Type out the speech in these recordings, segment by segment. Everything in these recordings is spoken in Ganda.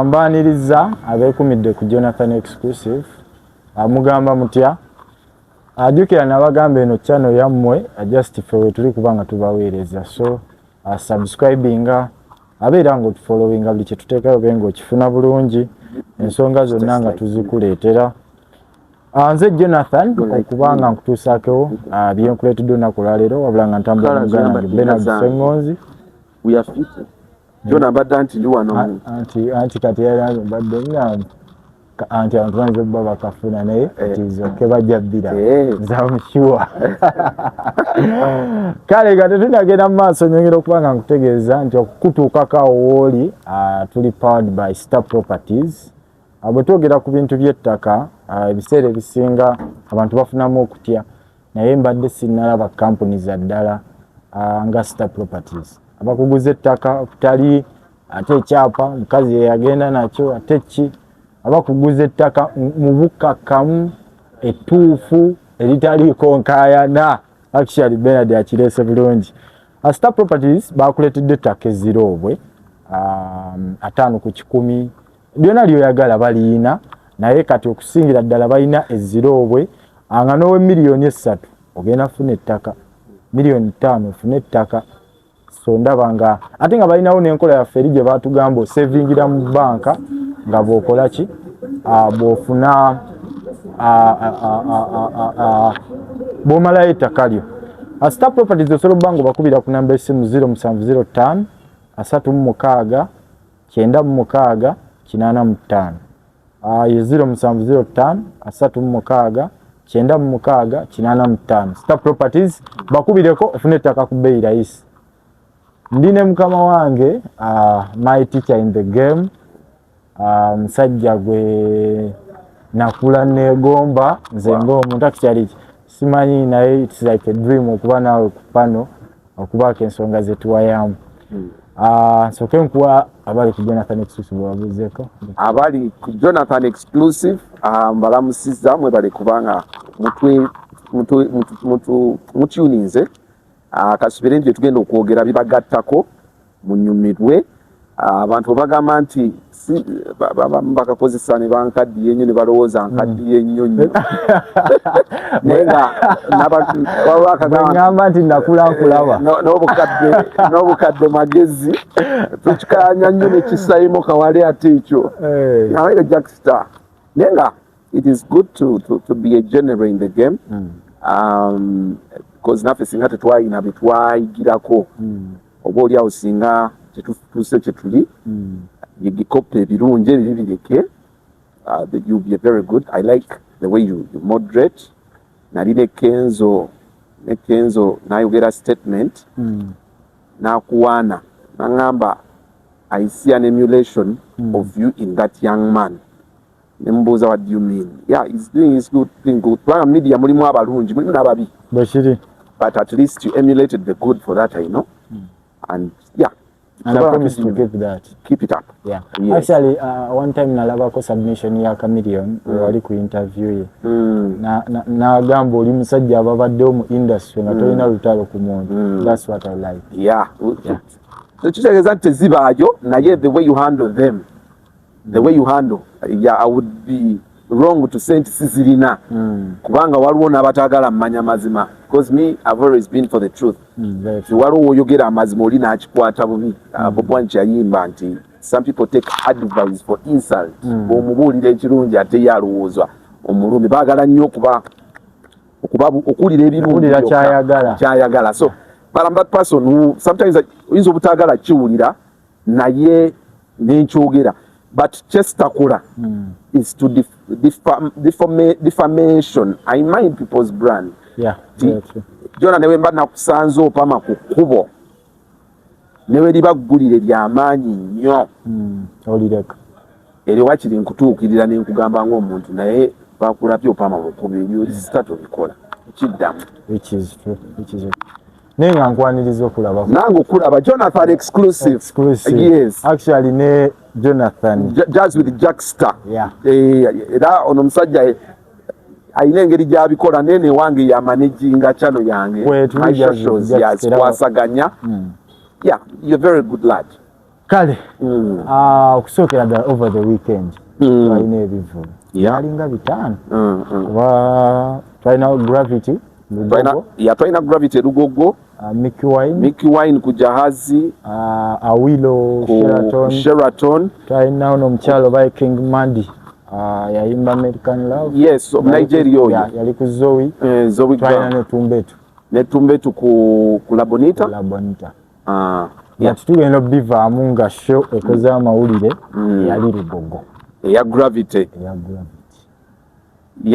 Mbaniriza abeekumidde ku Jonathan exclusive amugamba mutya ajukira nabagambe eno channel yammwe Jaxta we tuli kubanga tubaweereza so subscribinga abeera ngo tufollowinga buli kye tuteekayo bengo kifuna bulungi ensonga zonna nga tuzikuleetera nze Jonathan okubanga nkutuusaakewo byenkuleetedde olunaku lwaleero wabula nga ntambula muganda Bernard Sengonzi Jona mbadde anti ndi wano anti kati era mbadde nyanza anti antuanze baba kafuna naye tizo kebajja bbira zamshuwa kale nga tetunagenda mu maaso nyongera okubanga nkutegeeza nti okukutuukako awo wooli tuli powered by Star Properties bwe twogera ku bintu by'ettaka ebiseera ebisinga abantu bafunamu okutya naye mbadde sinnalaba kampuni za ddala nga Star Properties abakuguza ettaka okutali ate ekyapa mukazi yeyagenda nakyo ate ki abakuguza ettaka mu bukkakkamu ettuufu eritaliiko nkaayana actually Bernard akireese bulungi Star Properties bakuleetedde ettaka ezziroobwe 5 ku 10 byonna lyoyagala baliina naye kati okusingira ddala balina ezziroobwe nga n'owe miliyoni 3 ogenda funa ettaka miliyoni 5 ofuna ettaka so ndabanga ate nga balinawo n'enkola yaffe eri gye batugamba osevingira mu banka nga bw'okola ki bw'ofuna bw'omalayo ettaka lyo Star Properties osobola obba nga bakubira ku namba essimu 0705 36 96 85 0705 36 96 85 Star Properties bakubireko ofune ettaka ku bbeeyi layisi ndine mukama wange my teacher in the game musajja gwe nakula negomba nze ng'omuntu akikyali simanyi naye it's like a dream okuba naawe ku pano okubaako ensonga zetuwayamu soke nkuwa abali ku Jonathan exclusive wabuzeeko abali ku Jonathan exclusive mbalamusiza mwebale kubanga mutuninze kasubire nti tugenda okwogera bibagattako munyumirwe abantu bagamba nti bakakozesa ne bankaddiye nnyo ne balowooza nkaddiye nnyo nnyo naye nga ngamba nti nakula nkulaba n'obukadde magezi tukikaanya nnyo nekisayimo kawale ate ekyo naye Jaxta naye nga it is good to be a general in the game because naffe singa tetwayina betwayigirako oba oli awo singa tetutuuse kye tuli yegikoppe ebirungi ebiri bireke you'll be very good. I like the way you moderate nali ne Kenzo nayogera statement nakuwaana nangamba I see an emulation of you in that young man. Nembuuza what do you mean? Yeah, he's doing his good thing good. Kubanga media mulimu abalungi mulimu n'ababi bashiri but at least you emulated the good for that I know and yeah and I promise to keep it up. Yeah. Yes. Actually, one time nalabako submission ya Chameleon wali ku interview ye. Na gambo oli musajja ababadde mu industry nga tolina lutalo ku muntu. That's what I like. Yeah. So kitegeeza nti zibaajo naye the way you handle them. The way you handle. Yeah, I would be wrong to say nti sizirina. Kubanga waliwo n'abatagala mmanya mazima. Because me, I've always been for the truth. Waliwo oyogera amazima oli n'akikwata bubi. Bobi Wine yayimba nti some people take advice for insult. Bw'omubuulira ekirungi ate ye alowoozwa omulumi. Baagala nnyo okuwulira ebirungi kyayagala. So, but I'm that person who sometimes oyinza obutaagala kiwulira naye n'enkyogera. But Chestakola is to defamation. I mind people's brand. Yeah. Jona newe mba nakusanze opama ku kkubo. Newe libaggulire ly'amaanyi nnyo. Olireka. Eri wakiri nkutuukirira ne nkugamba ng'omuntu naye bakulabye opama mu kkubo ebyo sitato bikola. Kiddamu. Which is true. Nenga nkwaniriza okulaba. Nange okulaba Jonathan exclusive. Yes. Actually ne Jonathan. Jazz with Jaxta. Yeah. Era ono musajja ayina engeri gy'abikola nene wange ya managinga channel yange. My shows yes kwasaganya. Yeah, you're a very good lad. kale okusookera ddala over the weekend twalina ebivuga yalinga 5 kuba twalina Gravity twalina Gravity Lugogo, Mickey Wine ku Jahazi, Awilo Sheraton, twalina ono omukyalo by King Mandi yayimba American Love, yes, Nigeria oyo yali ku Zoe twalina netumbetu ku Labonita tugenda obivaamu nga show ekoze amawulire yali Lugogo eya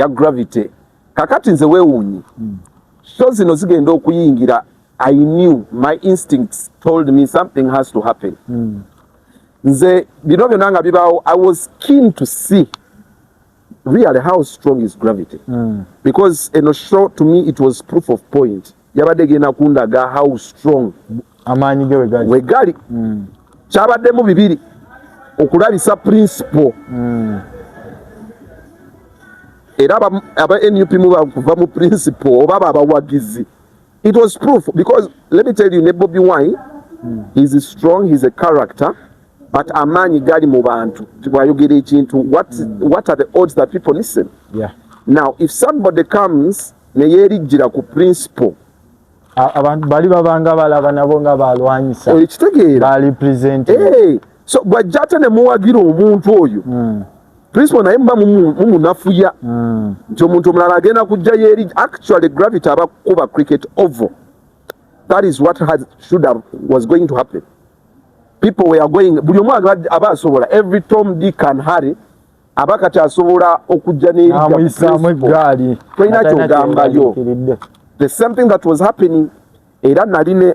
Gravity. Kakati nze weewuunyi show zino zigenda okuyingira. I knew, my instincts told me something has to happen. Nze bino byonna nga bibaawo, I was keen to see really how strong is Gravity, because eno show to me it was proof of point. Yabadde genda kundaga how strong amaanyi ge wegali. Kyabaddemu bibiri, okulabisa principle era aba NUP mu bakuva mu principle oba abawagizi. It was proof, because let me tell you, Bobi Wine, he's strong, he's a character, but amaanyi gali mu bantu tibwayogera ekintu. What are the odds that people listen? Now if somebody comes ne yerijjira ku principle, abantu bali babanga balaba nabo nga balwanyisa bali present, so bwajja ate ne muwagira omuntu oyo principle naye muba mumunafuya nti omuntu omulala agenda kujja yeri. Actually Gravity abakuba cricket over. That is what was going to happen. People were going, buli omu aba asobola, every Tom, Dick and Harry abakati asobola okujja n'eri tulina kyogambayo. The same thing that was happening. Era naline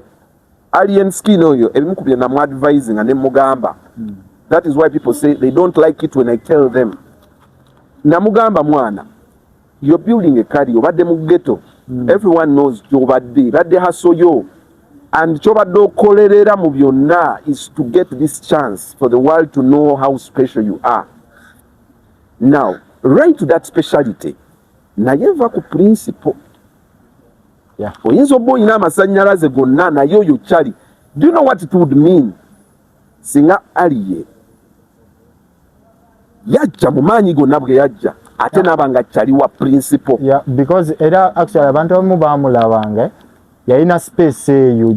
alien skin oyo ebimu ku bye namu advising and mugamba. That is why people say they don't like it when I tell them. Namugamba mwana, you're building a career, obadde mu ghetto. Everyone knows obadde haso yo. And kyobadde okolerera mu byonna is to get this chance for the world to know how special you are. Now, right to that speciality, naye va ku principle. Oyinza oba oyina amasannyalaze gonna naye oyo kyali. Do you know what it would mean? Singa aliye yajja mu maanyi gonna bwe yajja ate nabanga kyali wa principle. Because era actually abantu abamu baamulabanga yalina space eyo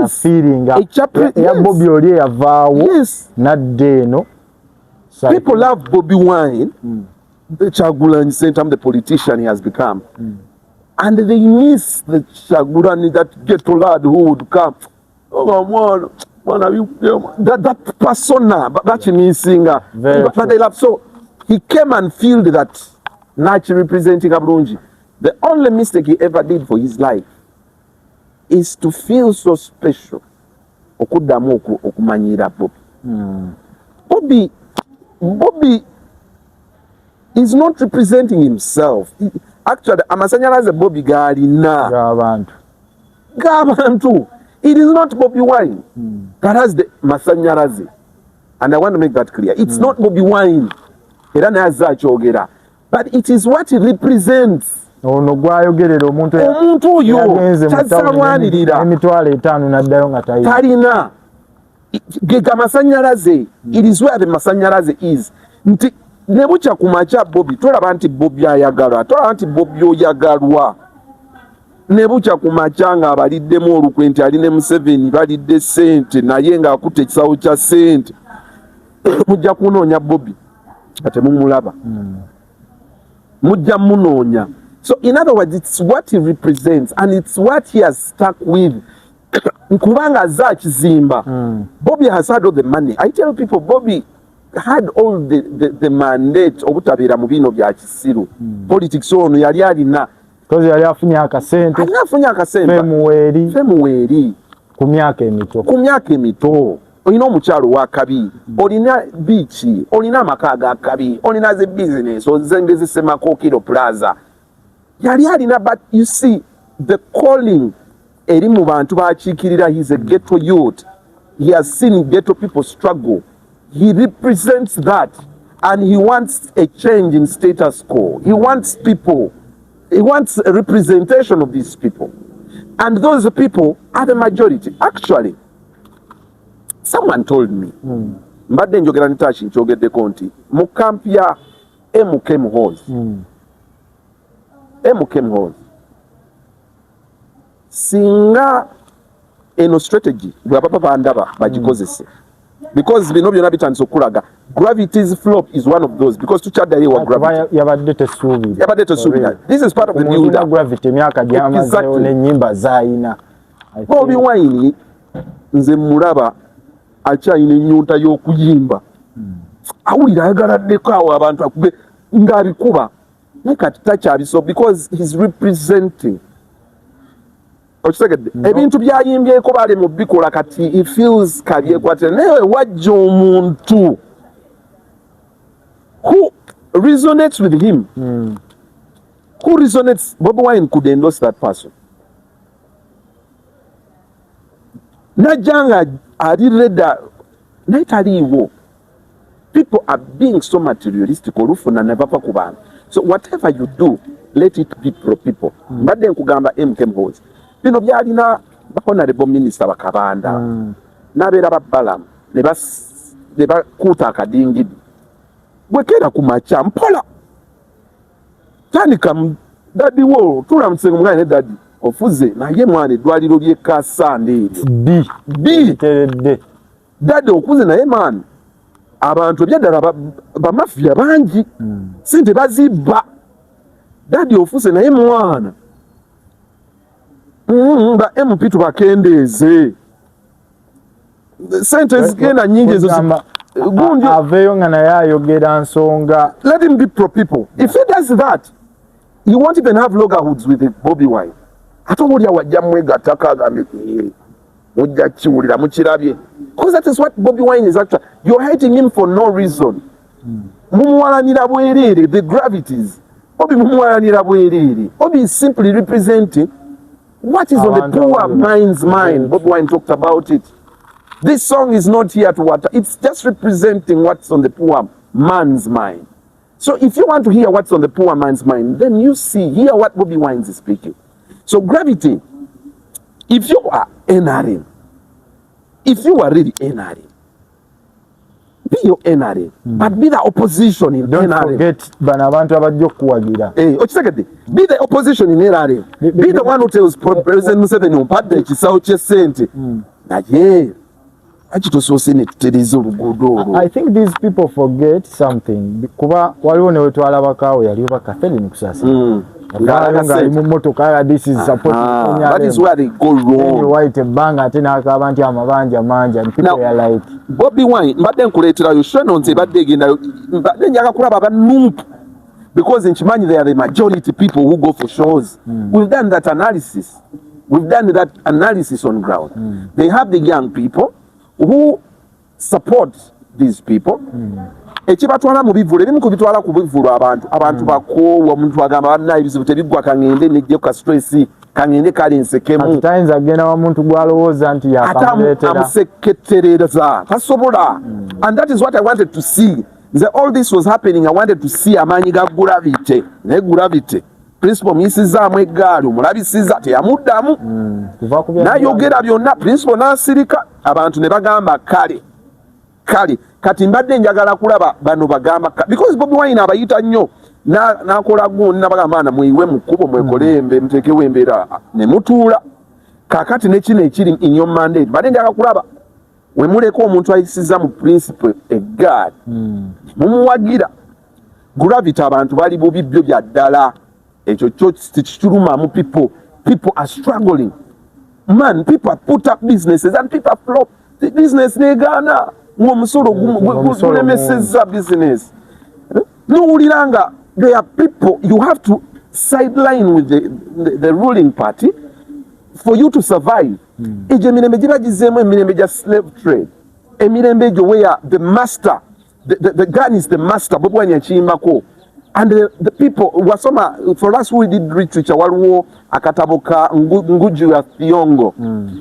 feelinga ya Bobi oli yavaawo nadde eno. People love Bobi Wine, the Chagulanyi Centum, the politician he has become, and they miss the Chagulanyi, that ghetto lad who would come. Oh, that persona, that missing, but they love. So he came and filled that naturally representing Abrunji. The only mistake he ever did for his life is to feel so special. Okuddamu okumanyira Bobi. Bobi is not representing himself. Actually, amasanyalaze Bobi galina gabantu. It is not Bobi Wine that has the masanyalaze. And I want to make that clear. It's not Bobi Wine. Era naza kyogera. But it is what he represents. Ono gwayogerera omuntu oyo kyazalwanirira emitwalo 5 naddayo nga talina gega masanyalaze. It is where the masanyalaze is. Nti ne bucha kumacha Bobi tolaba nti Bobi ayagalwa, tolaba nti Bobi oyagalwa. Ne bucha kumacha nga abaliddemu olukwenti ali ne Museveni balidde sente naye nga akutte ekisawo kya sente mujja kunoonya Bobi ate mumulaba mujja munoonya. So in other words, it's what he represents and it's what he has stuck with. Nkubanga za kizimba. Bobi has had all the money. I tell people Bobi had all the mandate obutabira mu bino bya kisiru. Politics ono yali alina because yali afunye akasente. Afunye akasente. Femuweri. Ku myaka emito. Olina omukyalo wa kabi, olina bichi, olina amaka ga kabi, olina ze business, ozengeze Makokiro Plaza. Yali alina, but you see the calling eri mu bantu bakiikirira. He's a ghetto youth. He has seen ghetto people struggle. He represents that and he wants a change in status quo. He wants people. He wants a representation of these people. And those people are the majority. Actually, someone told me mbadde njogera nitachi nchogeddeko nti mu camp ya MKM Halls singa eno strategy bwababa bandaba bagikozese because bino byonna bitandise okulaga Gravity's flop is one of those because tukyaddayo wa Gravity yabadde tesuubira. This is part of the build up. Gravity emyaka gyamazeewo n'ennyimba zaayina. Bobi Wine nze mulaba akyayina ennyunta y'okuyimba awulira ayagaladdeko awo abantu akube ng'abikuba naye kati takyabiso because he's representing ebintu byayimbyeko bali mu bikola kati he feels kabyekwatira naye wajja omuntu who resonates with him who resonates. Bobi Wine could endorse that person. Najanga arireda naitaliwo. People are being so materialistic olufuna nebapa kubana. So whatever you do, let it be pro people. Mbadde nkugamba MKM Halls. Bino byalina honorable minister bakabanda. Nabeera babbalamu ne bakuuta akadingidi. Bwekera kumacha mpola. Tandika dadi wo tulamutse mwana ne dadi ofuze naye mwana eddwaliro ly'ekasande B dadi okuze naye mwana abantu byaddala bamafia bangi sente bazibba dadi ofuze naye mwana ba MP tubakendeeze sente zigenda nyingi ezo gundi aveyo nga naye ayogera nsonga. Let him be pro people. If he does that, you won't even have loggerhoods with the Bobi Wine. Atobulya wajja mwegatta agambe mujja kiwulira mukirabye. Because that is what Bobi Wine is actually. You're hating him for no reason. Mumuwalanira bwerere, the gravities. Bobi mumuwalanira bwerere. Bobi is simply representing what is on the poor man's mind. Bobi Wine talked about it. This song is not here to water. It's just representing what's on the poor man's mind. So if you want to hear what's on the poor man's mind, then you hear what Bobi Wine is speaking. So Gravity, if you are NRM, if you are really NRM, be your NRM, but be the opposition in Don't NRM. forget banabantu abajja okuwagira. Be the opposition in NRM. Be the one who tells President Museveni ompadde ekisawo ky'essente. Naye I think these people forget something. Kuba waliwo ne wetwala bakawo yali oba Catherine kusasa. This is supporting that is where they go wrong. White banga ate n'akaba nti amabanja manja and people are like Bobi Wine mbadde nkuleeterayo shono nze badde egendayo mbadde njaga kulaba banumpu because nkimanyi they are the majority people who go for shows. We've done that analysis. We've done that analysis on ground. They have the young people who support these people. Ekibatwala mu bivulu ebimu ku bitwala ku bivulu abantu bakoowa omuntu agamba bannaye ebizibu tebiggwa kangende nejje ka stress kangende kali nsekemu atayinza agenda omuntu gwalowooza nti yakamuleetera amuseketereza tasobola. And that is what I wanted to see. All this was happening. I wanted to see amaanyi ga Gravity ne Gravity principal muyisizaamu eggaali omulabisiza teyamuddamu nayogera byonna principal n'asirika abantu ne bagamba kale kati mbadde njagala kulaba bano bagamba because Bobi Wine abayita nnyo n'akola gundi n'abagamba na muyiwe mu kkubo mwekolembe muteekewo embeera ne mutuula kakati ne kino ekiri in your mandate mbadde njagala kulaba we muleka omuntu ayisizza mu principal eggaali mumuwagira Gravity abantu bali bubi byo bya ddala ekyo kyo tikitulumamu people are struggling man, people put up businesses and people flop the business negana ngomusolo gulemeseza business n'owuliranga there are people you have to sideline with the ruling party for you to survive. Ejo emirembe gibagizeemu emirembe gya slave trade emirembe egyo where the master the gun is the master Bobi Wine yakiyimbako. And the people wasoma for us who did literature waliwo akatabo ka Nguju ya Thiongo.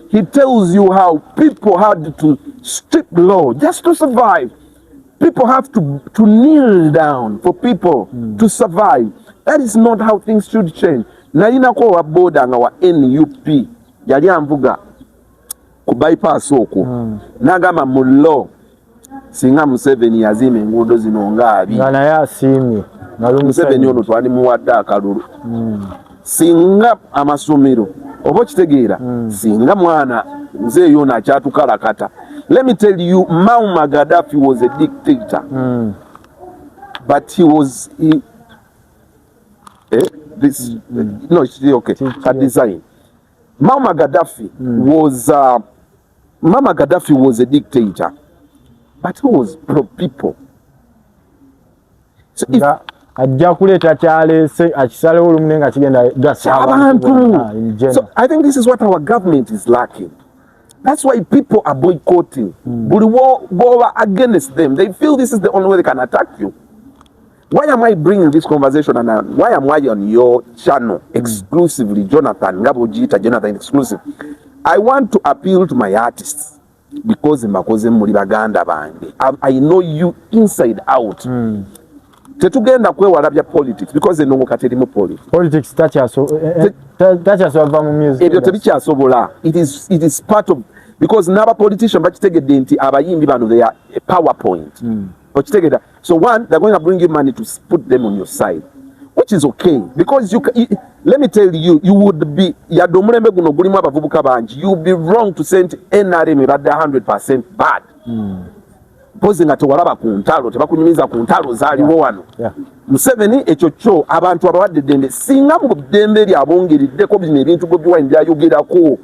He tells you how people had to strip law just to survive. People have to kneel down for people to survive. That is not how things should change. Nalina ko wa boda nga wa NUP yali amvuga ku bypass okwo n'agamba mu law singa Museveni yazima enguudo zino ngaabi nga naye asiimye Museveni ono twandimuwadde akalulu singa amasomero oba okitegeera singa mwana nze yoona akyatukalakata. Let me tell you, Muammar Gaddafi was a dictator, but he was this is no, it's okay. A design. Muammar Gaddafi was a dictator, but he was pro people. So if ajja kuleeta kyaleese akisalewo olumu nga kigenda gasa abantu. So I think this is what our government is lacking. That's why people are boycotting. But go against them. They feel this is the only way they can attack you. Why am I bringing this conversation and why am I on your channel exclusively, Jonathan exclusive? I want to appeal to my artists because I know you inside out. Tetugenda kwewala bya politics because enongo katerimu politics takyasova mu music ebyo tebikyasobola. It is part of, because naba politician bakitegedde nti abayimbi bano they are a PowerPoint. Okitegedde. So one, they're going to bring you money to put them on your side, which is okay because let me tell you, you would be yadomulembe guno gulimu abavubuka bangi, you would be wrong to send NRM badde 100% bad. Pozi nga tewalaba ku ntalo tebakunyumiza ku ntalo zaaliwo wano. Museveni ekyo kyo abantu abawadde ddembe singa mu ddembe lyabongeriddeko bino ebintu Bobi Wine byayogerako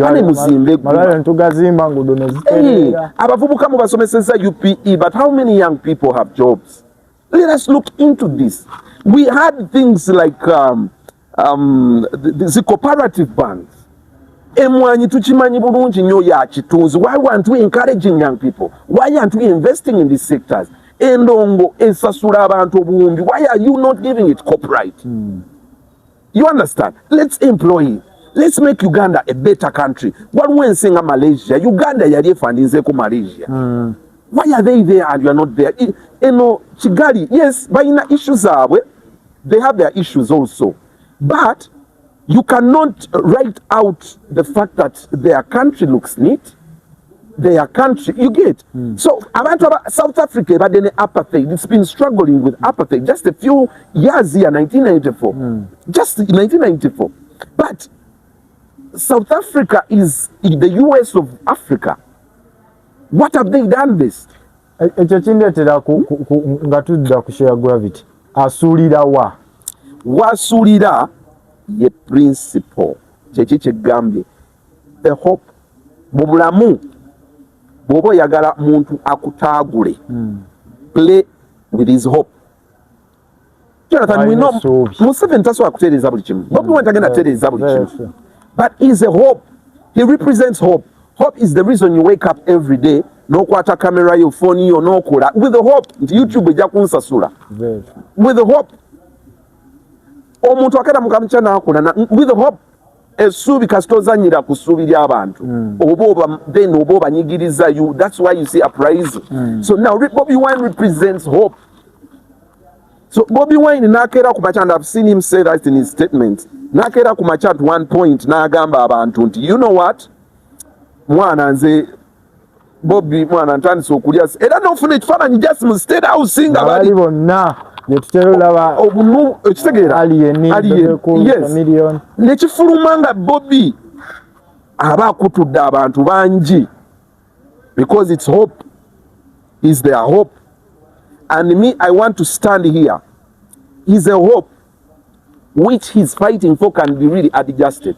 ane muzimbe ntugazimba ngudo neziterera abavubuka mu basomeseza UPE, but how many young people have jobs? Let us look into this. We had things like the cooperative banks. Emwanyi tukimanyi bulungi nnyo ya kitunzi. Why aren't we encouraging young people? Why aren't we investing in these sectors? Endongo esasula abantu obuwumbi. Why are you not giving it copyright? You understand? Let's employ. Let's make Uganda a better country. Waliwo ensi nga Malaysia, Uganda yali efandinzeeko Malaysia. Why are they there and you are not there? Kigali, yes, balina issues zaabwe. They have their issues also. But you cannot write out the fact that their country looks neat. Their country, you get. So, South Africa, but then apartheid, it's been struggling with apartheid just a few years here, 1994. Just 1994. But South Africa is the US of Africa. What have they done this? Ekyo kindeetera nga tudda ku share Gravity. Asuulira wa? Wasuulira ye principle. Kyeki kyegambye. The hope. Mu bulamu bw'oba oyagala muntu akutaagule. Play with his hope. Jonathan, we know Museveni tasobola kutereeza buli kimu. Bobi Wine tagenda kutereeza buli kimu. But he's a hope. He represents hope. Hope is the reason you wake up every day. No kwata camera yo phone yo no kola. With the hope nti YouTube ejja kunsasula. With the hope. Omuntu akera mukamchana akola with the hope. Esubi kasitozanyira kusubira abantu. Then oboba nyigiriza you. That's why you see uprising. So now Bobi Wine represents hope. So Bobi Wine nakera kumacha, and I've seen him say that in his statement. Nakera kumacha at one point nagamba abantu nti you know what? Mwana nze Bobi mwana ntandise okulya era nofuna ekifaananyi just mu state house singa bali bonna yetuterolaba obunu ekitegeera yes nekifuluma nga Bobi aba akutudde abantu bangi because it's hope is their hope. And me, I want to stand here. Is a hope which he's fighting for can be really adjusted.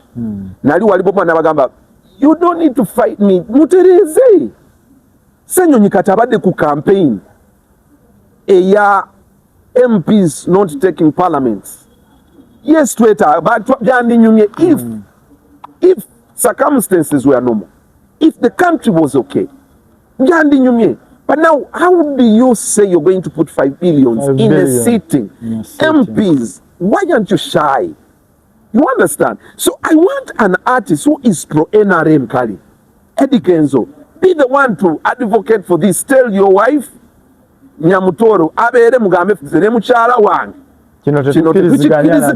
Nali walipopa nabagamba, you don't need to fight me. Mutereze. Senyo nikatabade ku campaign. Eya MPs not taking parliaments. Yes, Twitter, but if circumstances were normal, if the country was okay, but now, how do you say you're going to put 5 billion in a sitting? MPs, why aren't you shy? You understand? So I want an artist who is pro-NRM, Kali. Eddie Kenzo, be the one to advocate for this. Tell your wife, Nyamutoro, abere mugambe fuzere muchala wange. Kino tukiriziganya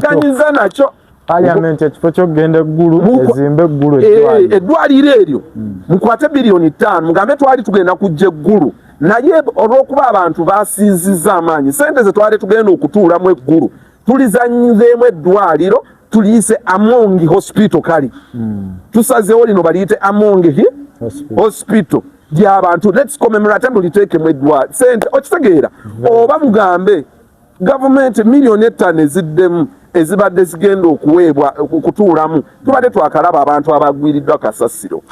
nacho. Parliament ekifo ky'okugenda eggulu ezimbe eggulu eddwaliro eryo mukwate bilioni 5 mugambe twali tugenda kujja eggulu naye olw'okuba abantu basiizizza amaanyi sente ze twali tugenda okutuulamu eggulu tulizanyizeemu eddwaliro tuliyise Among Hospital kali tusazeewo lino baliyite Among Hospital gy'abantu let's commemorate muliteekemu eddwaliro sente okitegeera oba mugambe gavumenti milioni 5 eziddemu ezibadde zigenda okuweebwa okutuulamu tubadde twakalaba abantu abagwiriddwa kasasiro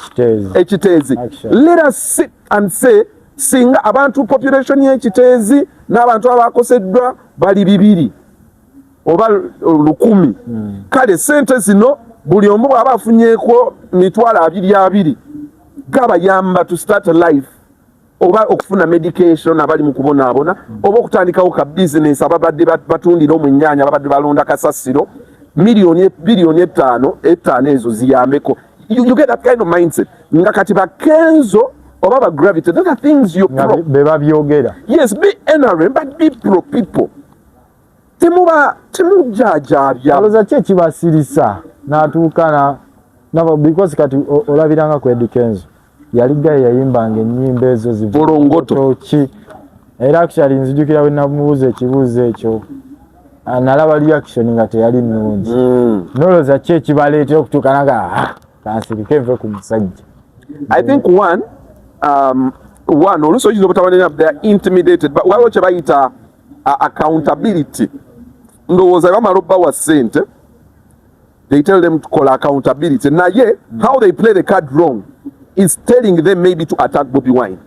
ekiteezi let us sit and say singa abantu population y'ekiteezi n'abantu abakoseddwa bali 200 oba 1,000 kale sente zino buli omu bw'aba afunyeeko 20,000 gabayamba to start a life oba okufuna medication abali mu kubonaabona oba okutandikawo ka business ababadde batundira omwennyanja ababadde balonda kasasiro bilioni 5 ezo ziyambeko you get that kind of mindset nga kati bakenzo oba ba gravity those are things you beba byogera yes be NRM but be pro people temujajabya aloza kye kibasirisa n'atuuka na because kati olabiranga ku Edikenzo yali gaye yayimbanga ennyimba ezo zivolongoto ki era actually nzijukira we namubuuza ekibuuzo ekyo nalaba reaction nga teyali nnungi noloza ki ekibaleetera okutuuka naga kansirike nve ku musajja I think one oluusi oyinza obutabanira they are intimidated but waliwo kye bayita accountability ndowooza bamala obbawa ssente they tell them to call accountability naye how they play the card wrong is telling them maybe to attack Bobi Wine.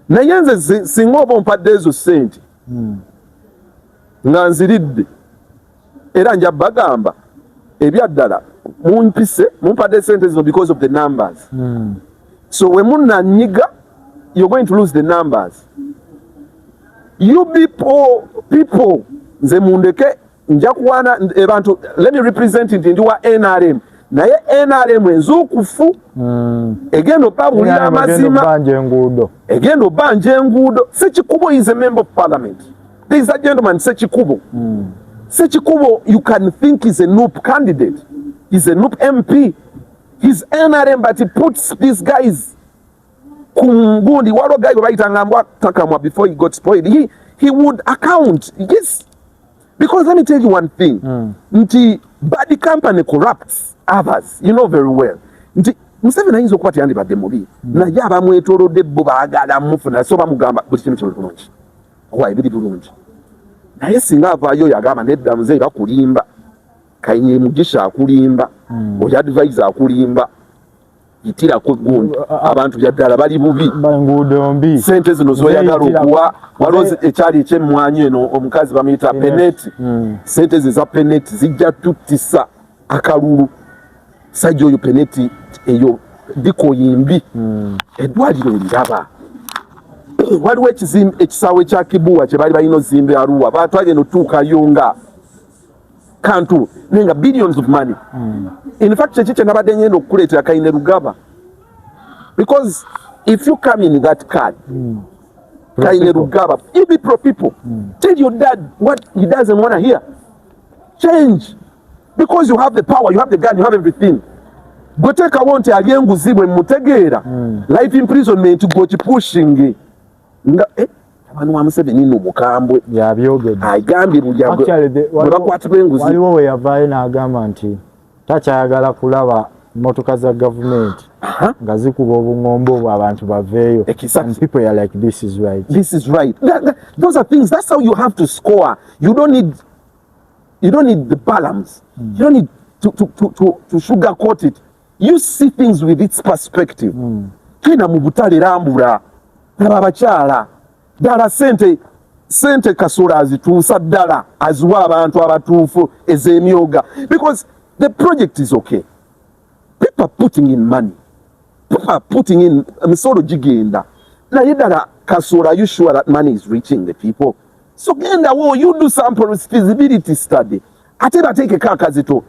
Naye nze singa oba ompadde ezo ssente nga nziridde era nja bagamba ebyaddala mumpadde ssente zino because of the numbers so when munanyiga you're going to lose the numbers you people nze mundeke nja kuwaana abantu let me represent it ndi wa NRM naye NRM enzukufu egenda obabulira amazima egenda obanja enguudo Sekikubo is a member of parliament there is a gentleman Sekikubo Sekikubo you can think is a NUP candidate he's a NUP MP he's NRM but he puts these guys kungundi walo guy bayitanga mbwa takamwa before he got spoiled he would account yes because let me tell you one thing nti bad company corrupts others you know very well nti Museveni ayinza okuba teyandibadde mubi naye abamwetoolodde bo baagala mufuna so bamugamba buli kintu kiri bulungi wayi biri bulungi naye singa avaayo yagamba nedda muzeeyi bakulimba Kayinye Mugisha akulimba oyo advisor akulimba yitirako gundi abantu byaddala bali bubi banguudo mbi sente zino zoyagala okuwa waloze ekyali ekyemmwanyi eno omukazi bamuyita peneti sente ze za peneti zijja tuttisa akalulu sajja oyo peneti eyo dikoyimbi eddwaliro liraba waliwo ekisaawe kya Kibuwa kye bali balina ozimba Arua batwage notuukayo nga kantu nenga billions of money in fact kye nabadde ngenda okukuleetera Kayine Rugaba because if you come in that card Kayine Rugaba you be pro people tell your dad what he doesn't want to hear change because you have the power you have the gun you have everything goteekawo nti ali enguzi bwe mutegeera life imprisonment gokipushing nga abantu wa Museveni nno mukambwe yabyogedde agambye bwe bakwatibwa enguzi waliwo we yavaayo n'agamba nti takyayagala kulaba motoka za gavumenti nga zikuba obuŋombo obwo abantu baveeyo and people are like this is right those are things that's how you have to score you don't need the balance you don't need to sugarcoat it you see things with its perspective twina mu butale lambula laba abakyala ddala sente kasula azituusa ddala aziwa abantu abatuufu ez'emyoga because the project is okay people are putting in money people are putting in emisolo gigenda naye ddala kasula are you sure that money is reaching the people so gendawo you do some feasibility study ate bateekeko akazito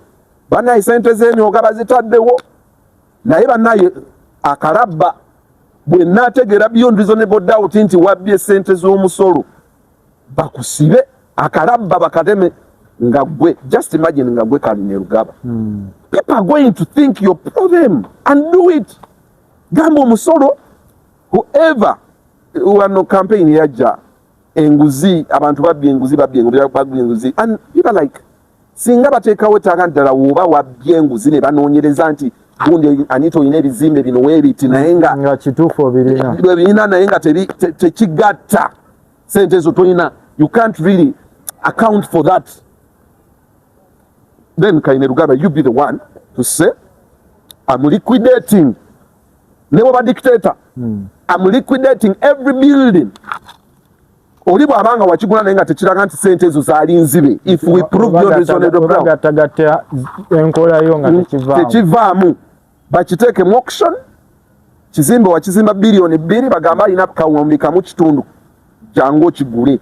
bannaye sente z'emyoga bazitaddewo naye bannaye akalabba bwe naategeera beyond reasonable doubt nti wabbye sente z'omusolo bakusibe akalabba bakateme nga gwe, just imagine nga gwe Kaline Rugaba. People are going to think you're pro them and do it. Gambo Musoro, whoever who no campaign yajja enguzi abantu babbi enguzi and people like singa bateekawo ettaka ddala woba wabbye enguzi ne banoonyereza nti gundi Anita olina ebizimbe bino weebiti naye nga kituufu obirina naye nga tekigatta sente ezo tolina, you can't really account for that. Then Kaine Rugaba, you be the one to say I'm liquidating never dictator. I'm liquidating every building. Oli bwabanga wakigula naye nga tekiraga nti sente ezo zaali nzibe. If we prove beyond reasonable doubt bagatagatya enkola yo nga tekivaamu bakiteeke mu auction, kizimbe wakizimba biliyoni 2 bagamba alina kawumbika mu kitundu jangu okigule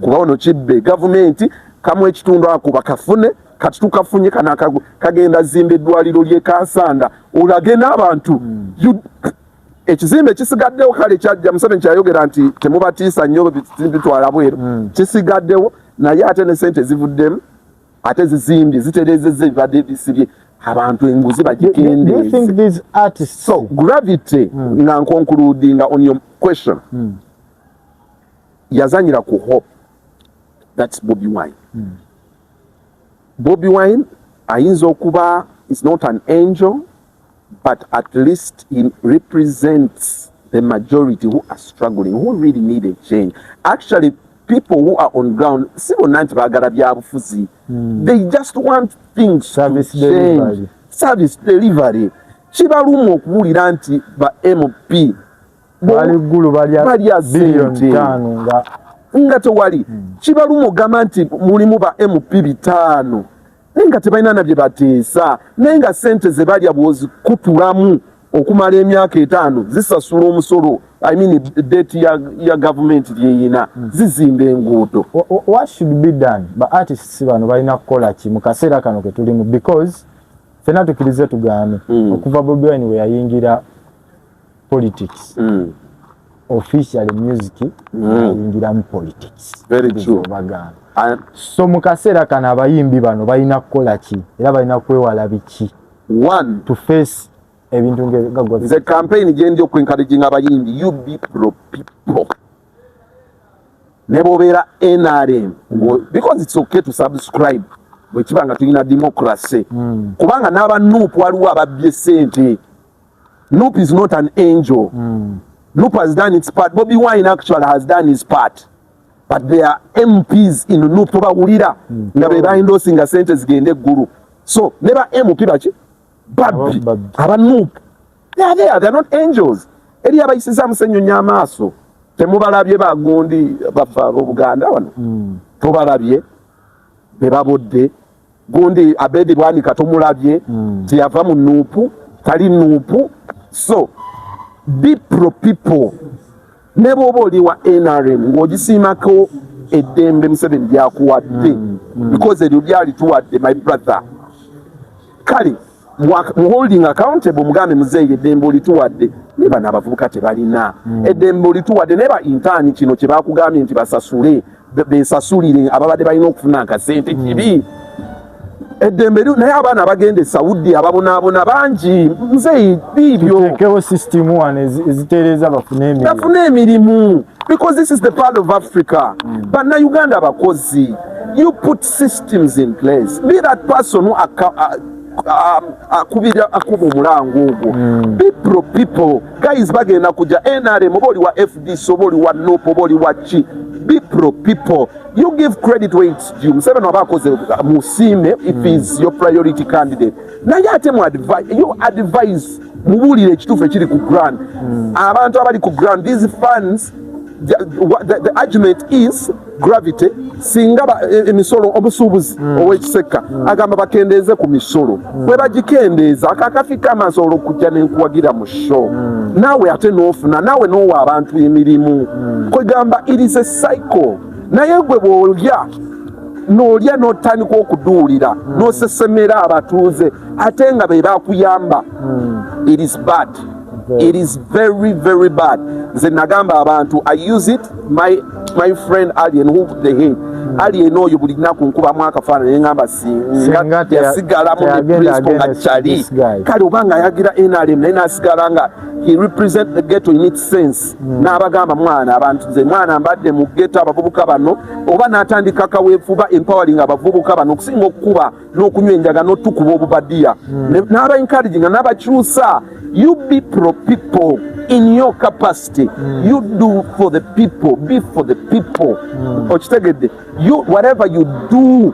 kuba ono kibbe gavumenti kamu ekitundu ako bakafune kati tukafunye kana kagenda zimbe eddwaliro lye Kansanda olage n'abantu ekizimbe kisigaddewo kale kyajja Museveni kyayogera nti temubatiisa nnyo bitwala bweru kisigaddewo naye ate ne sente zivuddemu ate zizimbye zitereezezza ebibadde bisibye abantu enguzi bagikendeeze. So Gravity nga concluding on your question yazanyira ku hope. That's Bobi Wine. Bobi Wine ayinza okuba is not an angel, but at least he represents the majority who are struggling, who really need a change. Actually, people who are on ground, they just want things service to change. Delivery. Service delivery. Chibalumo okuwulira nti ba MP bali gulu balya billion nga tewali kibalumo gamba nti mulimu ba MP 5 nenga tebalina nabye bateesa nenga sente ze balya bwozikutulamu okumala emyaka 5 zisasula omusolo I mean debt ya government lyeyina zizimba enguudo. What should be done ba artists bano balina kukola ki mu kaseera kano ke tulimu, because fena tukirize tugambe okuva Bobi Wine we yayingira politics officially music yayingira mu politics. Very true. So mu kaseera kano abayimbi bano balina kukola ki era balina kwewala biki? One, to face ebintu ngegagwa the campaign gyendi okwencouraging abayimbi, you be pro people. Nebobera NRM because it's okay to subscribe bwekibanga tulina democracy kubanga n'aba NUP waliwo ababbye sente. NUP is not an angel. NUP has done its part. Bobi Wine actually has done his part. But there are MPs in NUP tobawulira nga be baindosinga sente zigende eggulu. So never MP baki babbi aba NUP, they are there, they are not angels. Eri abayisiza musenyunya amaaso temubalabye bagundi bafa Buganda wano tobalabye bebabodde gundi Abedi Bwanika tomulabye tiyava mu NUP tali NUP. So be pro people. Nebo oli wa NRM ng'ogisiimako eddembe Museveni lyakuwadde because eryo lyali tuwadde my brother. Kale mu holding accountable mugambe muzeeyi eddembe olituwadde ne bano abavubuka tebalina eddembe olituwadde ne ba intani kino kye bakugambye nti basasule besasulire ababadde balina okufuna akasente kibi eddembe naye abaana abagenda e Saudi ababonaabona bangi muzeeyi bibyo tuteekewo system one ezitereeza bafune emirimu because this is the part of Africa. But now Uganda abakozi, you put systems in place, be that person who akubira akuba omulango ogwo. Be pro people guys bagenda kuja NRM oboli wa FDC oboli wa NOP oboli wa chi. Be pro people. You give credit where it's due. Museveni abakoze musime if he's your priority candidate. Na yate mu advise, you advise mubulire ekituufu ekiri ku grant. Abantu abali ku grant, these funds, the argument is Gravity singa emisolo obusuubuzi ow'ekiseka agamba bakendeeze ku misolo bwe bagikendeeza akakafika amasolo kujja n'enkuwagira mu show naawe ate n'ofuna naawe n'owa abantu emirimu kwegamba it is a cycle. Naye gwe bw'olya n'olya n'otandika okuduulira n'osesemera abatuuze ate nga be bakuyamba, it is bad. It is very, very bad. Nze nagamba abantu, I use it, my friend Alien who they hate. alien oyo buli nnaku nkubamu akafaananyi ngamba singa yasigala mu principle nga kyali kale obanga ayagira NRM naye n'asigala nga he represent the ghetto in its sense n'abagamba mwana abantu nze mwana mbadde mu ghetto abavubuka bano oba n'atandika kaweefuba empowering abavubuka bano okusinga okukuba n'okunywa enjaga n'otukuba obubadiya n'aba encouraging n'abakyusa. You be pro people in your capacity. You do for the people, be for the people. You whatever you do,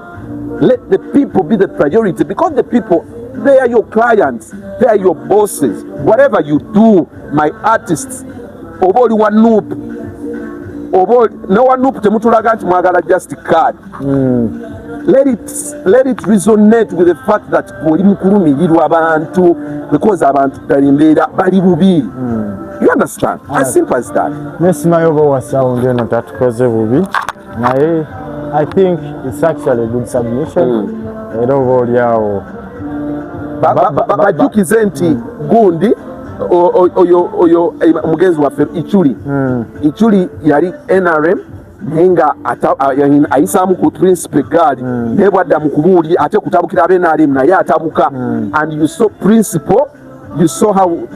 let the people be the priority, because the people, they are your clients, they are your bosses. Whatever you do, my artists, oboli wanup, no wanup temutulaga nti mwagala just card. Let it resonate with the fact that oli mukulumirirwa abantu because abantu talimbeera bali bubi. You understand? As simple as that. Nesimayo wa sound eno tatukoze bubi. Naye I think it's actually a good submission. Era oboolyawo bajukize nti gundi oyo mugenzi waffe Ichuli yali NRM nenga ayisaamu ku principal guard naye bwadda mu kubuulira ate kutabukira NRM naye atabuka and you saw principal, you saw how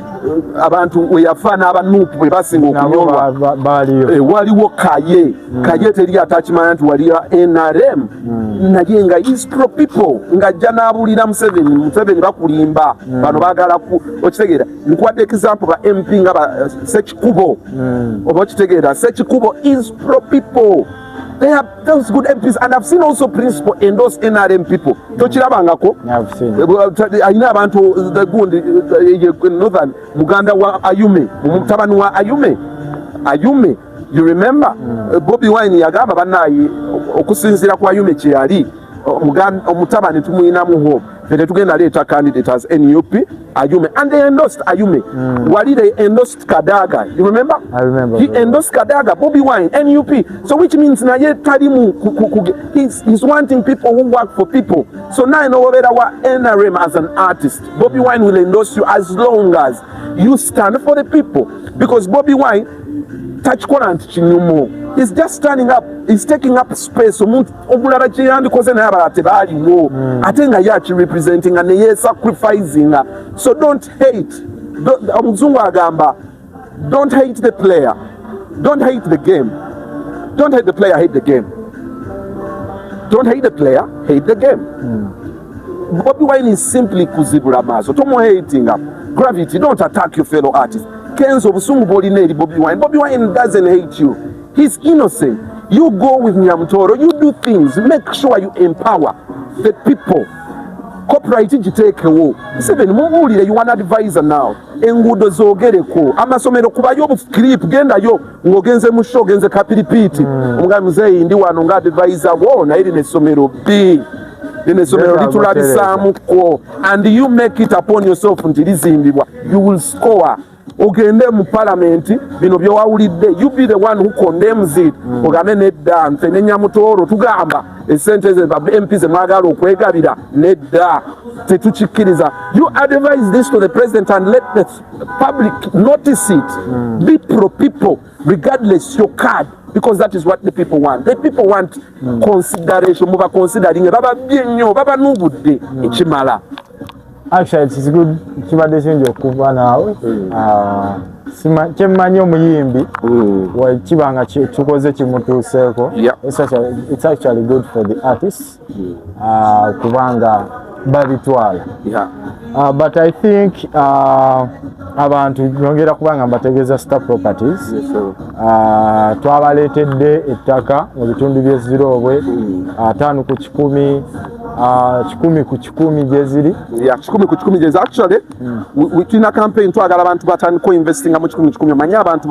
abantu we yafa n'abanuupu bwe basinga okunyolwa waliwo kaye teri atachimanya nti waliyo NRM naye nga is pro people ng'ajja n'abuulira Museveni bakulimba bano baagala okitegeera nkuwadde example ba MP nga ba Sekikubo oba okitegeera Sekikubo is pro people. They have those good MPs, and I've seen also principal endorse NRM people. Tochirabangako. I've seen. Aina abantu the good northern Muganda wa Ayume, mutabani wa Ayume. You remember Bobi Wine yagamba banayi okusinzira kwa Ayume kyali omutabani tumuyinamu hope. Fete tugenda leeta candidate as NUP Ayume, and they endorsed Ayume. Wali they endorsed Kadaga. You remember? I remember. He endorsed Kadaga, Bobi Wine, NUP. So which means na ye talimu he's wanting people who work for people. So now I know whether NRM as an artist, Bobi Wine will endorse you as long as you stand for the people. Because Bobi Wine tachikola chinyumo. He's just standing up. He's taking up space. Omulala kyeyandikoze naye abalala tebaaliwo ate nga ye akirepresenting and ye sacrificing. So don't hate. Omuzungu agamba don't hate the player, don't hate the game. Don't hate the player, hate the game. Don't hate the player, hate the game. Bobi Wine is simply kuzibula maaso. Tomo hating up. Gravity, don't attack your fellow artists. Kenzo busungu bolina eri Bobi Wine. Bobi Wine doesn't hate you. He's innocent. You go with Nyamtoro, you do things, make sure you empower the people. Copyright giteekewo. Museveni mumuwulire, you an advisor now. Enguudo zoogereko. Amasomero kubayo obufukiripu gendayo ng'ogenze mu show ogenze kapiripiiti. Omugamba muzeeyi ndi wano nga advisor wo naye lino essomero B. Lino essomero litulabisaamuko. And you make it upon yourself nti lizimbibwa. You will score. Ogende mu parliament bino byowawulidde, you be the one who condemns it. Ogambe nedda nfe ne Nyamutoro tugamba esente ze MP ze mwagala okwegabira nedda tetukikkiriza. You advise this to the president and let the public notice it. Be pro people regardless your card, because that is what the people want. The people want consideration. Muba considering baba byenyo baba nubudde ekimala. Actually, it's good. Kibadde kingi okuva naawe. Kyemmanyi omuyimbi kibanga kikoze kimutuuseeko. It's actually good for the artists kubanga babitwala. But I think abantu nyongera kubanga mbategeeza Star Properties twabaleetedde ettaka mu bitundu by'Ezirobwe 5 ku 10 100 ku 10 gye ziri. 100 ku 10 gye ziri. Actually we tulina campaign twagala abantu batandika investinga mu 10 ku 10. Manya abantu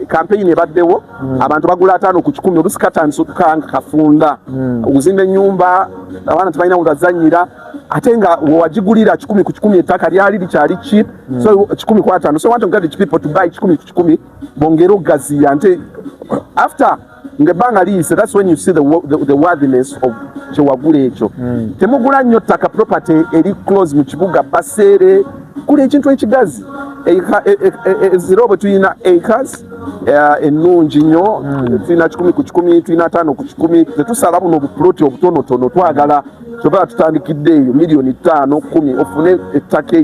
campaign ebaddewo abantu bagula 5 ku 10 obusikatandisa okukanga kafunda okuzimba ennyumba abaana tebalina webazannyira ate nga wagigulira 10 ku 10 ettaka lyali likyali cheap. So 10 ku 5. So I want to encourage people to buy 10 ku 10 bongera ogaziya nte after ngebanga liyise, that's when you see the worthiness of kyewagula ekyo. Temugula nnyo ttaka property eri close mu kibuga Baseere kuli ekintu ekigazi ezirobo tuyina acres ennungi nnyo tuyina 10 ku 10 tuyina 5 ku 10 tetusala buno obuploti obutonotono twagala kyova tutandikidde eyo miliyoni 5 10 ofune ettaka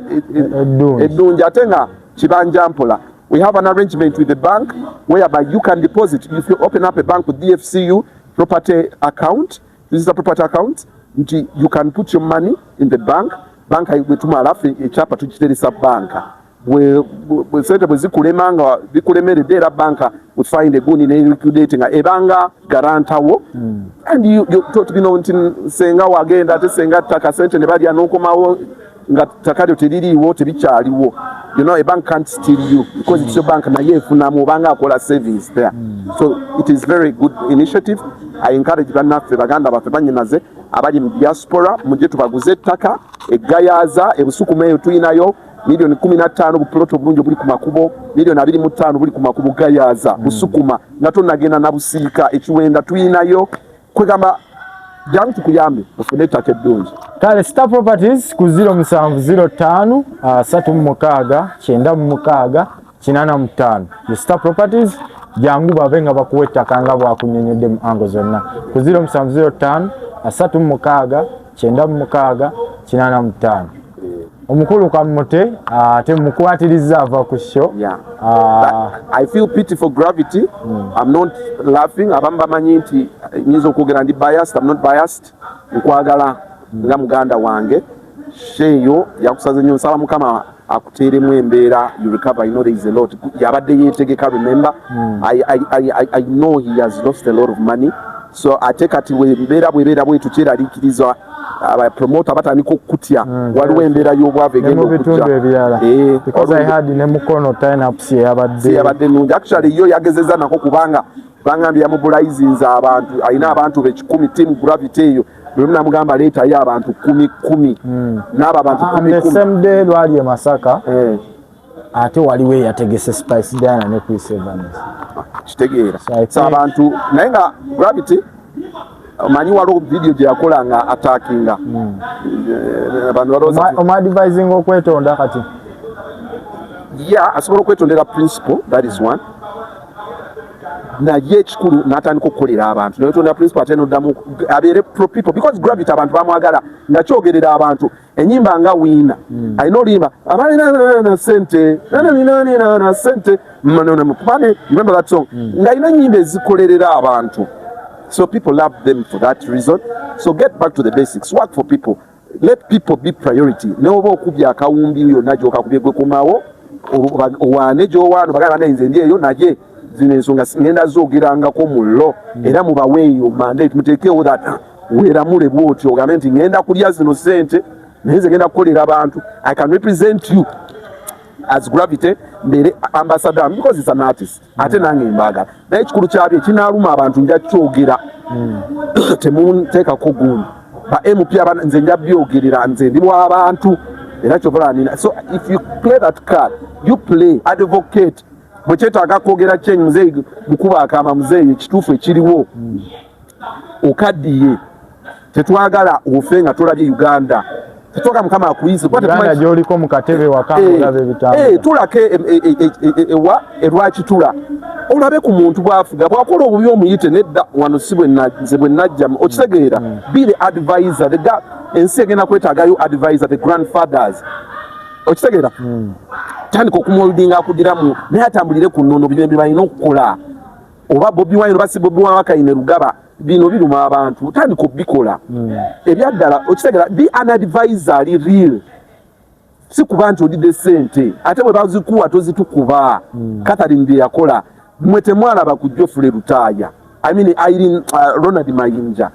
eddungi ate nga kibanja mpola. We have an arrangement with the bank whereby you can deposit. If you open up a bank with DFCU property account, this is a property account, you can put your money in the bank. Bank haibwetuma alafu echapa tukiteresa banka. We sente bwezikulemanga bikulemerede era banka we find a good in liquidating ebanga garanta wo and you to bino nti senga wagenda ate senga taka sente ne bali anokomawo nga takado teririwo tebikyaliwo. You know, a bank can't steal you because it's your bank na yefuna mu banga akola savings there. So it is very good initiative. I encourage bannaffe baganda baffe banyinaze abali mu diaspora muje tubaguze ettaka egayaza ebusukuma eyo tuyinayo miliyoni 15 buplot obulungi buli ku makubo miliyoni 25 buli ku makubo gayaza busukuma nga tonnagenda na busiika ekiwenda tuyinayo kwegamba jangu tukuyambe ofune ettaka eddungi. Kale Star Properties ku 0705 36 96 85. The Star Properties jangu babe nga bakuwa ettaka nga bwakunyonyedde mu ango zonna ku 0705 36 96 85. Omukulu kamote ate mukwatiriza ava ku show. I feel pity for Gravity. I'm not laughing. Abamba manyi nti nyizo kwogera ndi biased. I'm not biased. Nkwagala nga muganda wange sheyo yakusaze nnyo nsaba mukama akuteeremu embeera you recover. You know there is a lot yabadde yeetegeka. Remember I know he has lost a lot of money, so ateka ati embeera bwebeera bwetu kyeraliikirizwa abapromota batandika okutya waliwo embeera y'obwavu egenda okutya because I had ne mukono tie-ups yabadde nungi. Actually yo yagezeza nako kubanga bangambye yamubulayizinza abantu alina abantu be 10 team Gravity eyo bwe namugamba leeta yo abantu 10 n'aba abantu 10 the same day lwali e Masaka ate waliwo yategese Spice Diana ne Chris Evans kitegeera so abantu naye nga Gravity manyi waliwo video gye yakola nga attackinga advising okwetonda kati asobola okwetondera principle, that is one. Naye ekikulu n'atandika okukolera abantu netondera principle ate noddamu abeere pro people because Gravity abantu bamwagala nga kyogerera abantu enyimba nga wiina alina olimba abalina sente na sente remember that song nga alina nyimba ezikolerera abantu. So people love them for that reason. So get back to the basics. Work for people. Let people be priority. Neoba okubya akawumbi yonna gyokakubye gwe kumawo owane gyowano bagamba nenze ndi eyo naye zino ensonga ngenda zoogerangako mullo era mubaweeyo mandate muteekewo that weeramule bwotyo ogambe nti ngenda kulya zino sente naye nze ngenda kukolera abantu. I can represent you as Gravity mbere ambassador because it's an artist ate nange mbaga naye ekikulu kyabyo kinaaluma abantu nja kyogera temunteekako gundi ba MP nze nja byogerera nze ndi bw'abantu era kyovala nina. So if you play that card you play advocate bwe kyetaaga kwogera kyenyi muzeeyi mukuba akama muzeeyi ekituufu ekiriwo okaddiye tetwagala ofe nga tolabye Uganda tutoka mukama akuyize kwa tuma joliko mukatebe wakanga olabe bitanga tulake ewa erwachi tula olabe ku muntu bwafuga bwakola obubi omuyite nedda wano sibwe nzebwe najja okitegeera be the advisor the guy ensi egenda kwetaagayo advisor the grandfathers okitegeera tandika okumuholdinga akudiramu naye atambulire ku nnono bino balina okukola oba Bobi Wine basi Bobi Wine wakayine Rugaba bino biruma abantu tandika obikola ebyaddala okitegeera be an advisor real si kuba nti olidde sente ate bwe bazikuwa tozitukuba Catherine bye yakola mwe temwalaba ku Geoffrey Lutaaya I mean Irene Ronald Mayinja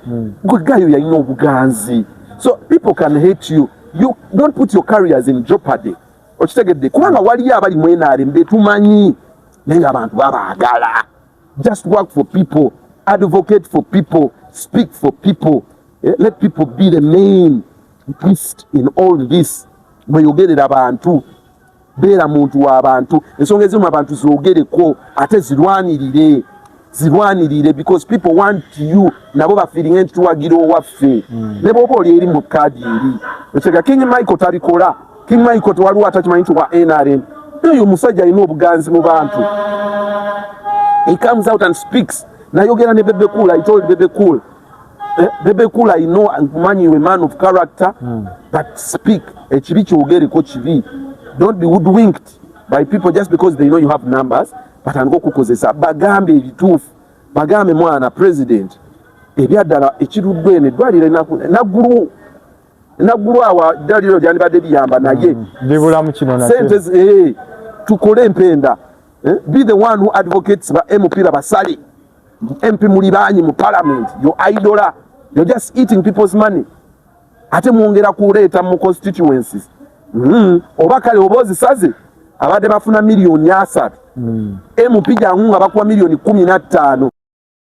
gayo yalina obuganzi. So people can hate you. You don't put your careers in jeopardy. Okitegedde kubanga waliyo abali mwenare mbe tumanyi naye abantu babaagala. Just work for people, advocate for people, speak for people. Let people be the main twist in all this. Mweyogerera abantu beera muntu w'abantu ensonga ezimu abantu zoogereko ate zirwanirire because people want you nabo bafiiringa nti tuwagira owaffe ne bw'oba oli eri mu kaadi eri ekega King Michael tabikola King Michael tewaliwo atakimanyi nti wa NRM. Oyo omusajja alina obuganzi mu bantu. He comes out and speaks. Nayogera ne Bebe Cool. I told Bebe Cool. Bebe Cool, I know manyi you a man of character, but speak. Ekibi kyogereko kibi. Don't be hoodwinked by people just because they know you have numbers. But ango kukozesa bagambe ebituufu. Bagambe mwana president. Ebyaddala ekiruddwe eddwaliro naggulu awa ddaliro lyandibadde liyamba naye libulamu kino sente tukole empenda. Be the one who advocates ba MP basali. MP mulibanyi mu parliament. Your idola. You're just eating people's money. Ate mwongera kuleeta mu constituencies. Oba kale obozi saze abadde bafuna miliyoni 3. MP jangu nga bakuwa miliyoni 15.